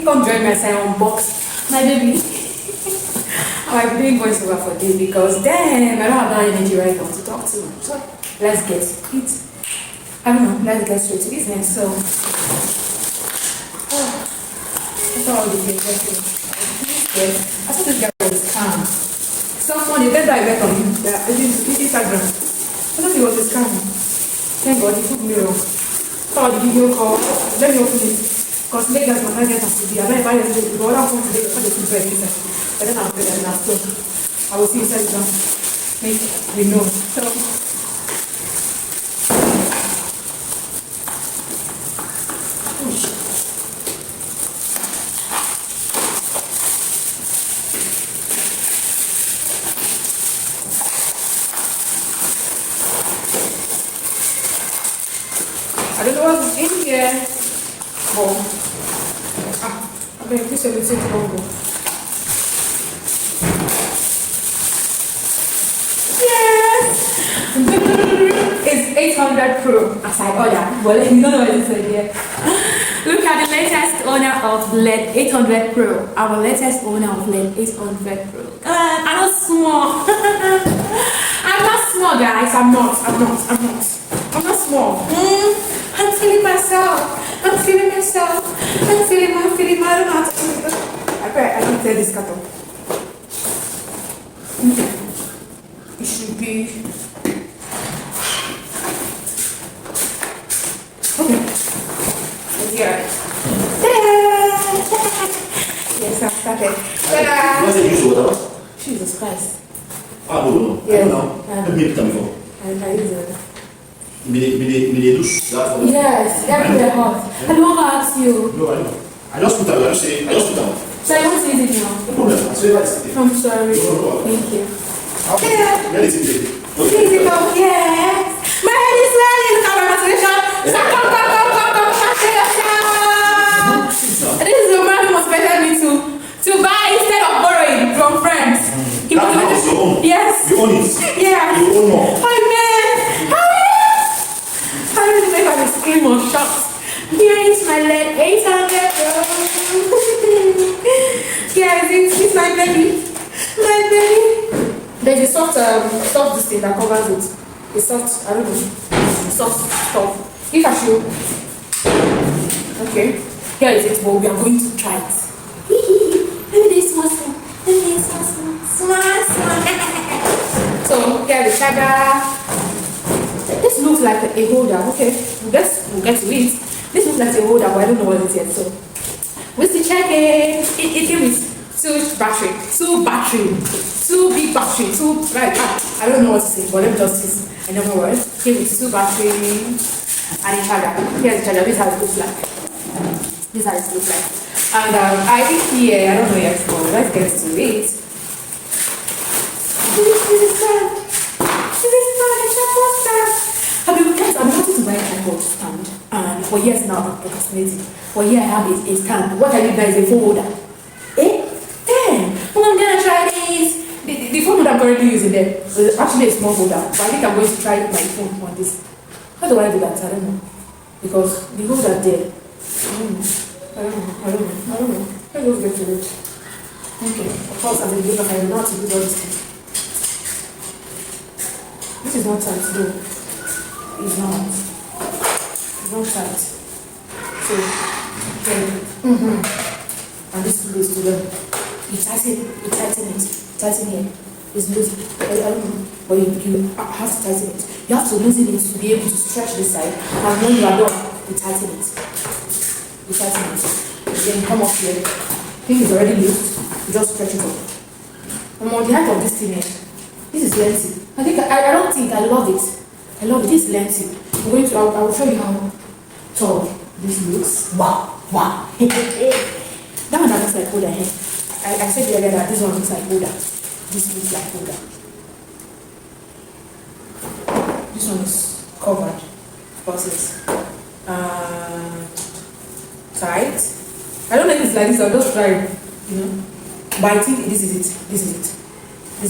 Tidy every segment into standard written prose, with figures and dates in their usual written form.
Come join me as I unbox my baby. I'm doing voiceover for this because damn, I don't have that energy right now to talk to you. So let's get it. I don't know, let's get straight to business. So that's all the things. Yes, I thought this guy was calm. Someone, you better I bet on him. Yeah, it's Instagram. I thought he was a scam. Thank God he took me wrong. Saw the video call. Let me open it. Because Lagos my target has to be. I don't know if I just go around from today because it's very inside. But then I'm ready and so I will see inside the make we know. So I don't know what's in here. Oh. Okay, this is a logo. Yes! It's 800 Pro. As I order. Well, you don't know what it said here. Look at the latest owner of LED 800 Pro. Our latest owner of LED 800 Pro. I'm not small. I'm not small, guys. I'm not small. I'm feeling myself. I'm feeling myself. I'm feeling my, I don't know how to do it. I can tear this cut off. Okay. It should be. Okay. Yeah. Yes, I've started. What's the use of water? Jesus Christ. Ah, no. Yes. Let me put them before. I use it. Yes, yes, they're hot. I don't want to ask you. No, I know. I just put them. I just put them. So I want to use it now. No problem. I'm sorry. No. Thank you. Let it in there. Please, yes. My head is swelling. Look at my motivation. Come. This is the man who motivated me to buy instead of borrowing from friends. He that house, your own. Yes. You own it. Yeah. You own more. Oh man. How did you make a scream of shock? Here is my LED 800 Pro. Yes, it's my baby. My baby. There's a soft this thing that covers it. It's soft, I don't know. Soft stuff. If I should. Okay. Here is it, but we are going to try it. Let me do small. Small. So, here is the charger. This looks like a holder. Okay, we'll get to it. This looks like a holder, but I don't know what it is yet. So we'll see. Check it. It came with two big battery, right? I don't know what to say, but let me just see. I never was. It came with two battery and a charger. Here's the charger. This is how it looks like. And I think here, I don't know yet, but let's get to it. I'm wanting to buy a tripod stand, and for years now I'm procrastinating. For here I have a stand. What I need now is a phone holder. I'm gonna try this. The phone holder I'm currently using there is actually a small holder, but I think I'm going to try my phone on this. How do I do that? I don't know. Because the holder there, I don't know. Let's just get to it. Okay, of course as a beginner I know how to do all these things. This is not tight though. It's not tight. So, okay. And this is to them. You tighten it. It's loose. I don't know. But you have to tighten it. You have to loosen it to be able to stretch this side. And when you are done, you tighten it. Then you come up here. I think it's already loose. You just stretch it up. And on the height of this thing here, this is lengthy. I don't think I love it. I love it. This is lengthy. I will show you how tall this looks. Wow. That one looks like holder here. I said the other that this one looks like holder. This looks like holder. This one is covered. Because it's tight. I don't know if it's like this. I'll just try it. But I think this is it. And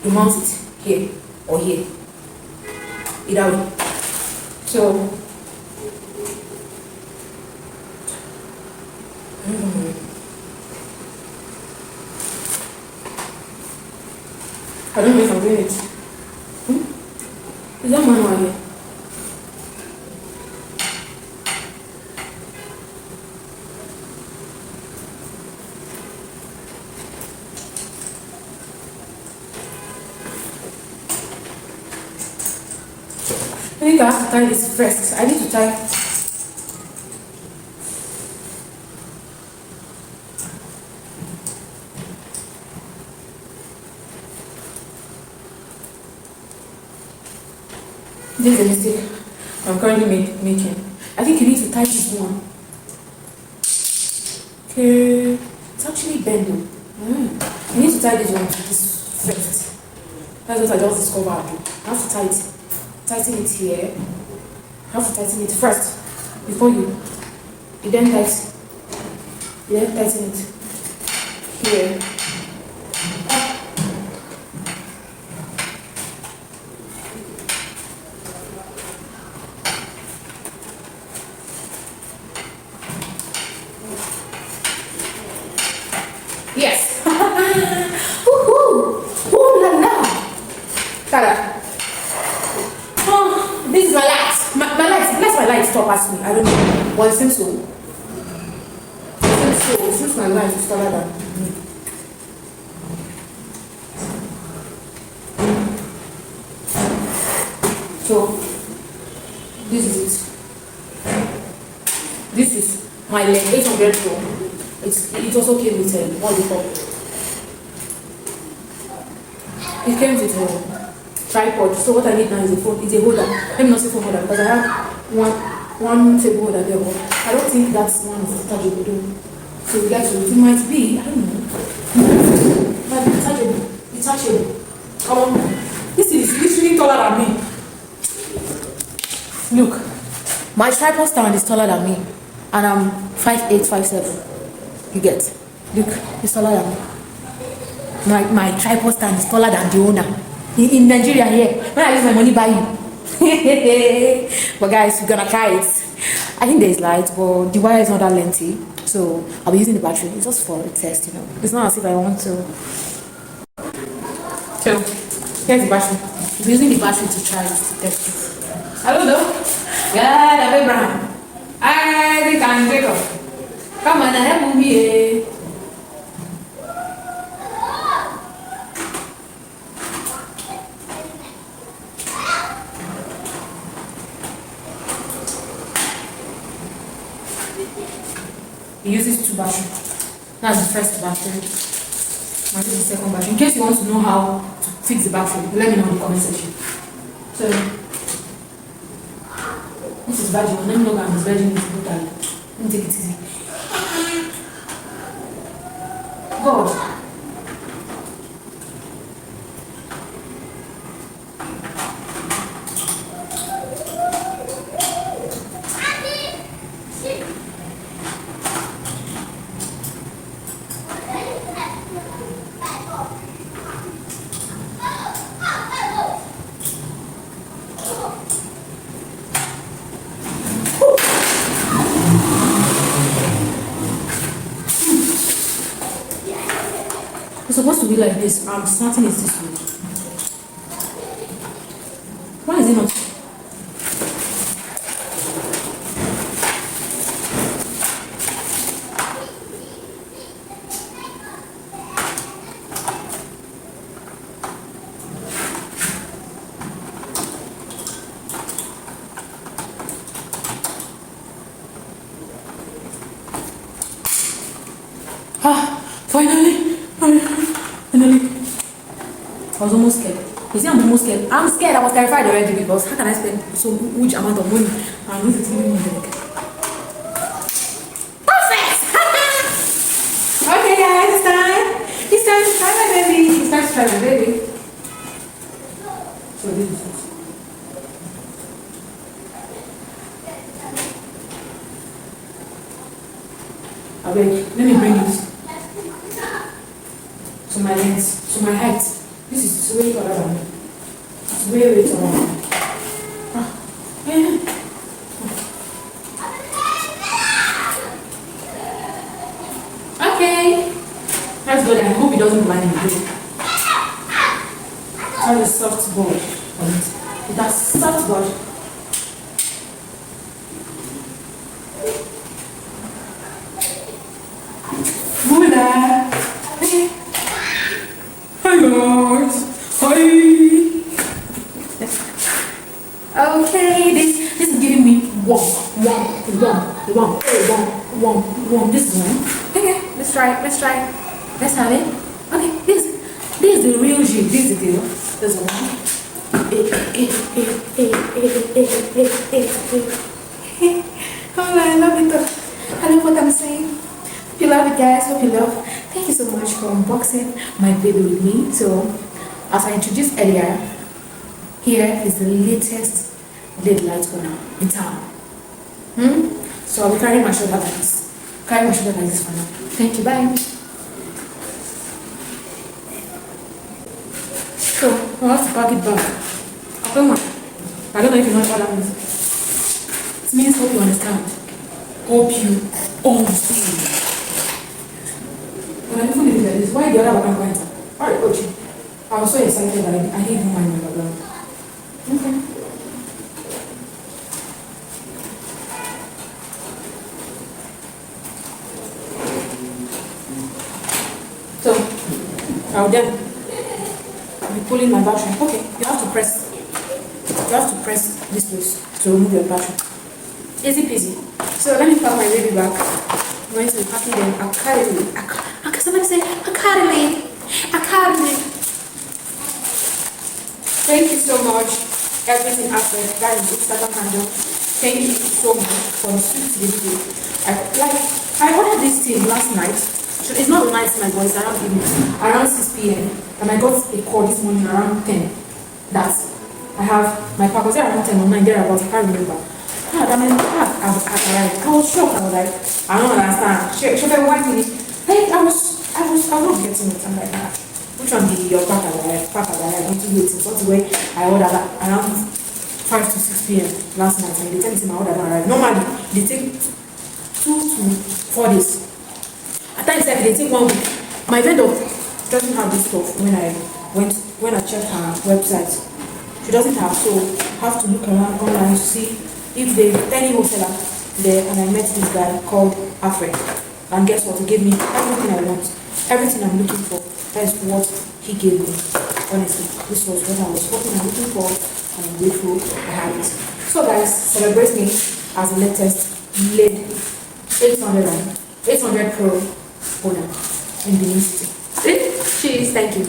you mount it here or here. Either way. So I don't know if I'm doing it. Is that manual here? I think I have to tie this first. I need to tie. This is a mistake I'm currently making. I think you need to tie this one. Okay, it's actually bending. You need to tie this one to this first. That's what I just discovered. I have to tighten it here. I have to tighten it first before you then tighten it here. Yes. Woohoo! Ooh la la. Tada. Oh, this is my light. My light. Let my light stop at me. I don't know. Well, it seems so. It seems my light is taller than me. So, this is it. This is my leg, 800 Pro. It also came with what do you call it? It came with a tripod. So what I need now is a phone. It's a holder. Let me not say phone holder because I have one table holder there. But I don't think that's one is detachable though. So we get to it. It might be. I don't know. But detachable. Detachable. Come on. This is literally taller than me. Look, my tripod stand is taller than me, and I'm 5'8", 5'7". You get? Look, it's taller than me. My tripod stand is taller than the owner. In Nigeria here, when I use my money buy you. But guys, we're gonna try it. I think there's light, but the wire is not that lengthy, so I'll be using the battery. It's just for a test, you know. It's not as if I want to. So, here's the battery. We're using the battery to try it, to test it. Hello, though. Yeah, Abraham. I think I'm Jacob. Come on, help me. He uses 2 batteries. That's the first battery. And this is the second battery. In case you want to know how to fix the battery, let me know in the comment section. So, this is Virgin. Let me know if it's Virgin. Let me take it easy. God. It's supposed to be like this. I'm starting it this way. Why is it not? Finally. I was almost scared. You see, I'm almost scared. I'm scared. I was terrified already because how can I spend so huge amount of money and this is giving me headache? Perfect! Okay, guys, it's time. It's time to try my baby. It's time to try my baby. So this is it. Okay, let me bring it to my length, to my height. This is way taller than me. It's way taller than me. Yeah. Okay. Let's go there. I hope it doesn't blind me. Has a soft board on it. It has soft board. Voila! Okay. Hi guys! Hi! Okay, this is giving me one. This is one. Okay, let's try it. Let's have it. Okay, this is the real G. This is the deal. This one. Oh, I love it. I love what I'm saying. Hope you love it, guys. Hope you love. Thank you so much for unboxing my baby with me. So, as I introduced earlier, here is the latest LED light owner in town. So I'll be carrying my shoulder like this. For now. Thank you. Bye. So I have to pack it back. I don't know if you know what that means. It means hope you understand. Hope you understand. When I even did this, why the other one can't go enter? Alright, coach. I was so excited that I didn't even mind my background. Okay. So, I'll then be pulling my battery. Okay, you have to press this place to remove your battery. Easy peasy. So let me pack my baby back. I'm going to be packing them academy. Somebody say academy. Thank you so much. Everything after that is Instagram handle. Thank you so much for the sweet delivery. I ordered this thing last night. So it's not night, my voice around 6 p.m. and I got a call this morning around 10. That I have my pack was around 10 or 9 thereabouts. I can't remember. I've arrived. I was shocked. I was like, I don't understand. Should I want it? Like I was not getting it. I'm like, which one did your pack arrive? I want to wait. It's not the way I ordered around 5 to 6 p.m. last night, and they tell me my order don't arrive. Normally, they take 2 to 4 days. At times, like, they take 1 week. My vendor doesn't have this stuff when I checked her website. She doesn't have, so I have to look around online to see if there's any wholesaler there. And I met this guy called Alfred. And guess what? He gave me everything I want. Everything I'm looking for. That is what he gave me. Honestly, this was what I was hoping and looking for. And I'm grateful I had it. So guys, celebrate me as the latest LED 800 Pro owner in Benin City. Cheers, thank you.